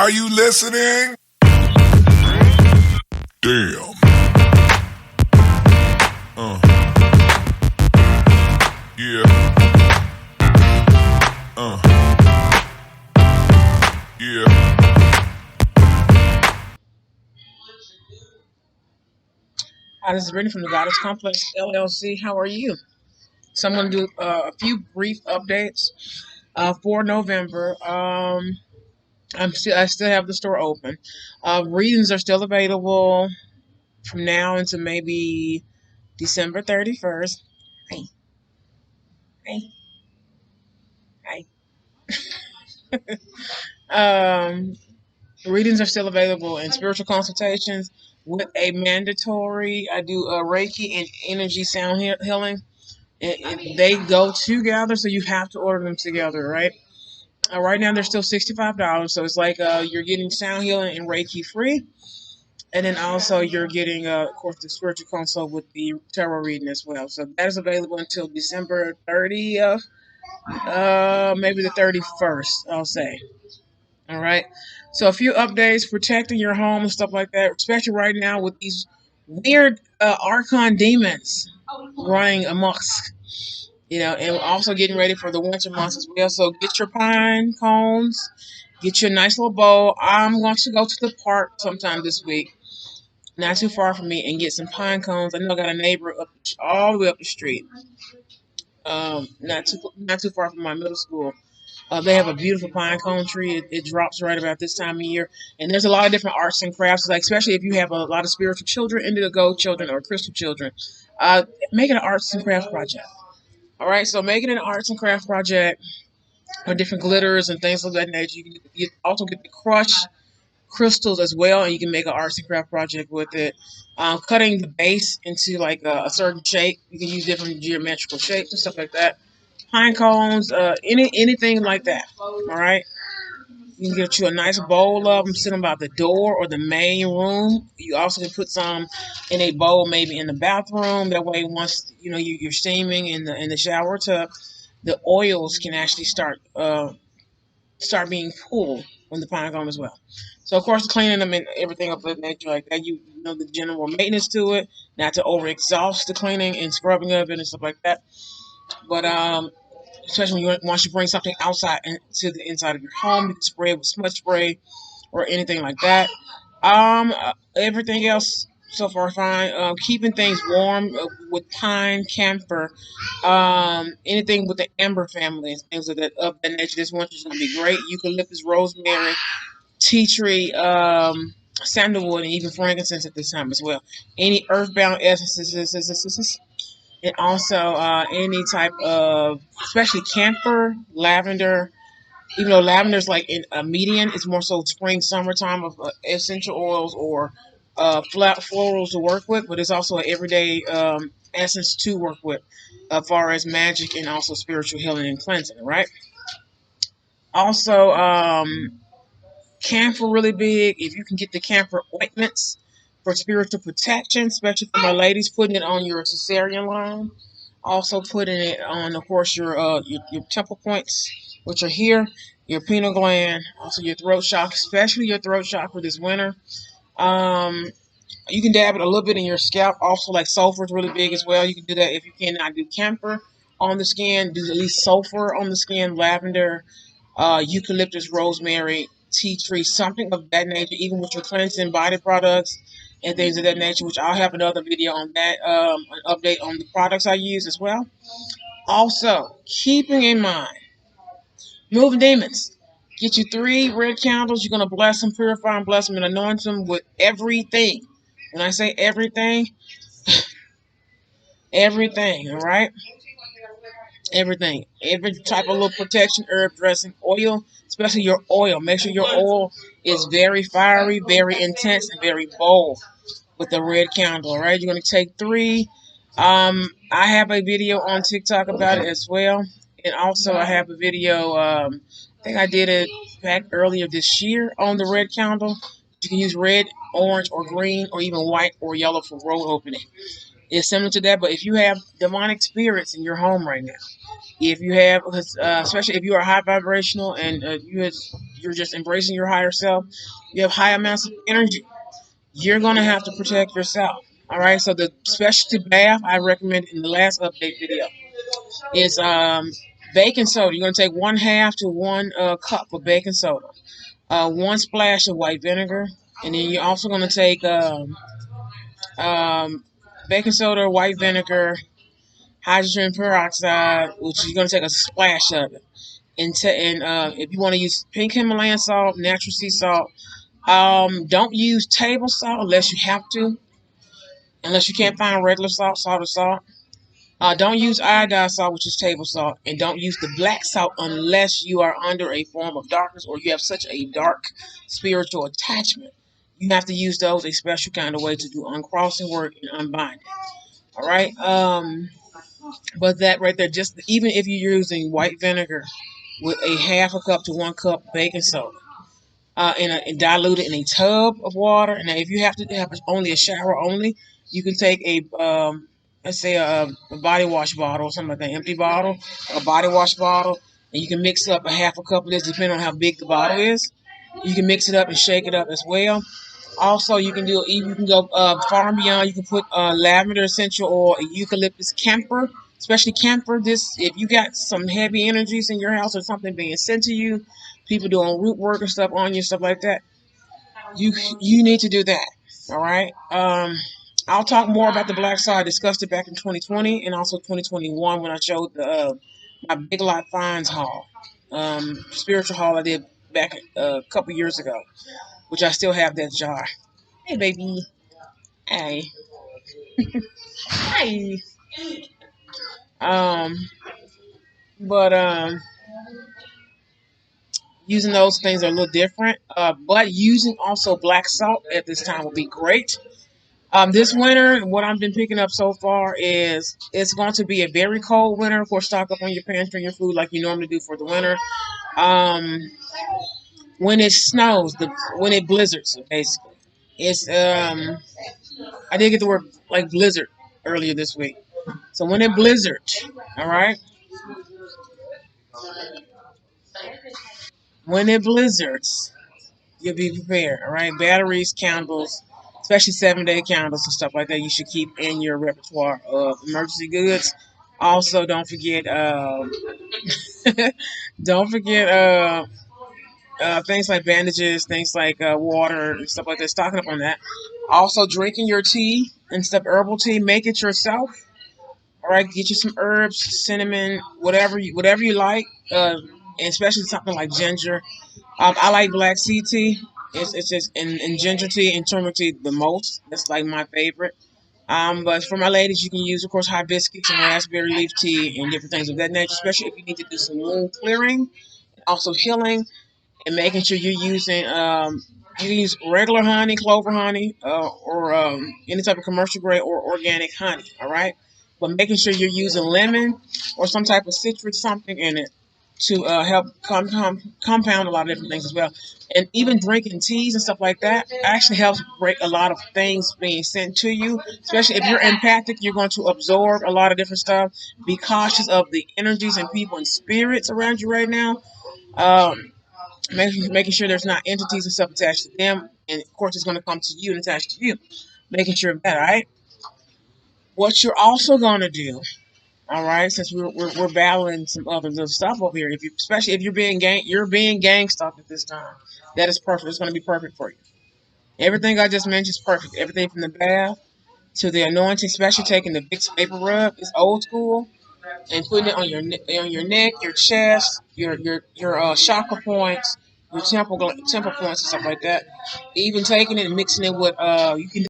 Are you listening? Damn. Yeah. Yeah. Hi, this is Brittany from the Goddess Complex LLC. How are you? So I'm going to do a few brief updates for November. I still have the store open. Readings are still available from now until maybe December 31st. Hey, hey, hey. Um, Readings are still available and spiritual consultations with a mandatory. I do Reiki and energy sound healing. They go together, so you have to order them together, right? Right now, they're still $65, so it's like you're getting sound healing and Reiki free, and then also you're getting, of course, the spiritual consult with the tarot reading as well. So that is available until December 30th, maybe the 31st, I'll say. All right. So a few updates protecting your home and stuff like that, especially right now with these weird archon demons running amongst. And also getting ready for the winter months as well. So get your pine cones, get your nice little bowl. I'm going to go to the park sometime this week, not too far from me, and get some pine cones. I know I got a neighbor all the way up the street, not too far from my middle school. They have a beautiful pine cone tree. It drops right about this time of year, and there's a lot of different arts and crafts. Like especially if you have a lot of spiritual children, indigo children, or crystal children, make it an arts and crafts project. All right, so make it an arts and craft project or different glitters and things of that nature. You also get the crushed crystals as well, and you can make an arts and craft project with it. Cutting the base into like a certain shape. You can use different geometrical shapes and stuff like that. Pine cones, anything like that. All right. You can get you a nice bowl of them, sit them by the door or the main room. You also can put some in a bowl, maybe in the bathroom. That way, once you're steaming in the shower tub, the oils can actually start being pulled from the pine cone as well. So of course, cleaning them and everything of that nature like that, you know the general maintenance to it, not to over exhaust the cleaning and scrubbing of it and stuff like that. But especially when once you bring something outside into the inside of your home, you can spray it with smudge spray or anything like that. Everything else so far fine. Keeping things warm with pine, camphor, anything with the amber family and things of that nature. This winter's gonna be great. Eucalyptus, rosemary, tea tree, sandalwood, and even frankincense at this time as well. Any earthbound essences, and also any type of, especially camphor, lavender. Even though lavender is like in a median, it's more so spring, summertime of essential oils or flat florals to work with, but it's also an everyday essence to work with as far as magic and also spiritual healing and cleansing, right? Also, camphor really big. If you can get the camphor ointments for spiritual protection, especially for my ladies, putting it on your cesarean line. Also putting it on, of course, your temple points, which are here, your pineal gland, also your throat chakra, especially your throat chakra this winter. Um, you can dab it a little bit in your scalp. Also, like sulfur is really big as well. You can do that if you cannot do camphor on the skin. Do at least sulfur on the skin, lavender, eucalyptus, rosemary, tea tree, something of that nature. Even with your cleansing body products and things of that nature, which I'll have another video on that, an update on the products I use as well. Also, keeping in mind, moving demons. Get you 3 red candles. You're going to bless them, purify them, bless them, and anoint them with everything. When I say everything, everything, all right? Everything. Every type of little protection, herb dressing, oil, especially your oil. Make sure your oil is very fiery, very intense, and very bold with the red candle, all right? You're going to take 3. I have a video on TikTok about it as well. And also I have a video, I think I did it back earlier this year on the red candle. You can use red, orange, or green, or even white or yellow for road opening. It's similar to that, but if you have demonic spirits in your home right now, if you have, especially if you are high vibrational and you you're just embracing your higher self, you have high amounts of energy, you're gonna have to protect yourself. All right. So the specialty bath I recommend in the last update video is baking soda. You're gonna take 1/2 to 1 cup of baking soda, 1 splash of white vinegar, and then you're also gonna take um, baking soda, white vinegar, hydrogen peroxide, which you're gonna take a splash of it. And if you want to use pink Himalayan salt, natural sea salt, don't use table salt unless you have to, unless you can't find regular salt, salt or salt. Don't use iodized salt, which is table salt, and don't use the black salt unless you are under a form of darkness or you have such a dark spiritual attachment. You have to use those a special kind of way to do uncrossing work and unbinding. All right. But that right there, just even if you're using white vinegar with a 1/2 cup to 1 cup baking soda, and dilute it in a tub of water. And if you have to have only a shower only, you can take let's say a body wash bottle or something like that, empty bottle, a body wash bottle, and you can mix up a 1/2 cup of this, depending on how big the bottle is. You can mix it up and shake it up as well. Also, you can go far and beyond. You can put lavender essential oil, eucalyptus, camphor, especially camphor. This, if you got some heavy energies in your house or something being sent to you, people doing root work and stuff on you, stuff like that, you need to do that. All right. I'll talk more about the black side. I discussed it back in 2020 and also 2021 when I showed my Big Lot Finds haul, spiritual haul I did back a couple years ago, which I still have that jar. Hey, baby. Hey. Hi. Um, but using those things are a little different. But using also black salt at this time would be great. This winter, what I've been picking up so far is it's going to be a very cold winter. Of course, stock up on your pantry and your food like you normally do for the winter. Um, when it snows, when it blizzards, basically, it's I did get the word like blizzard earlier this week. So when it blizzards, all right, when it blizzards, you'll be prepared. All right, batteries, candles, especially 7-day candles and stuff like that. You should keep in your repertoire of emergency goods. Also, don't forget, don't forget things like bandages, things like water and stuff like that. Stocking up on that. Also, drinking your tea and stuff, herbal tea. Make it yourself. All right, get you some herbs, cinnamon, whatever you like, and especially something like ginger. I like black sea tea. It's just and ginger tea and turmeric tea the most. That's like my favorite. But for my ladies, you can use, of course, hibiscus and raspberry leaf tea and different things of that nature, especially if you need to do some wound clearing, also healing, and making sure you're using you can use regular honey, clover honey, or any type of commercial grade or organic honey. All right, but making sure you're using lemon or some type of citrus something in it to help compound a lot of different things as well. And even drinking teas and stuff like that actually helps break a lot of things being sent to you. Especially if you're empathic, you're going to absorb a lot of different stuff. Be cautious of the energies and people and spirits around you right now. Um, making sure there's not entities and stuff attached to them. And of course, it's going to come to you and attached to you. Making sure of that, all right? What you're also going to do, all right, since we're battling some other little stuff over here, especially if you're being gang stalked at this time, that is perfect. It's going to be perfect for you. Everything I just mentioned is perfect. Everything from the bath to the anointing, especially taking the Vicks vapor rub, is old school, and putting it on your neck, your chest, your chakra points, your temple points and stuff like that. Even taking it and mixing it with you can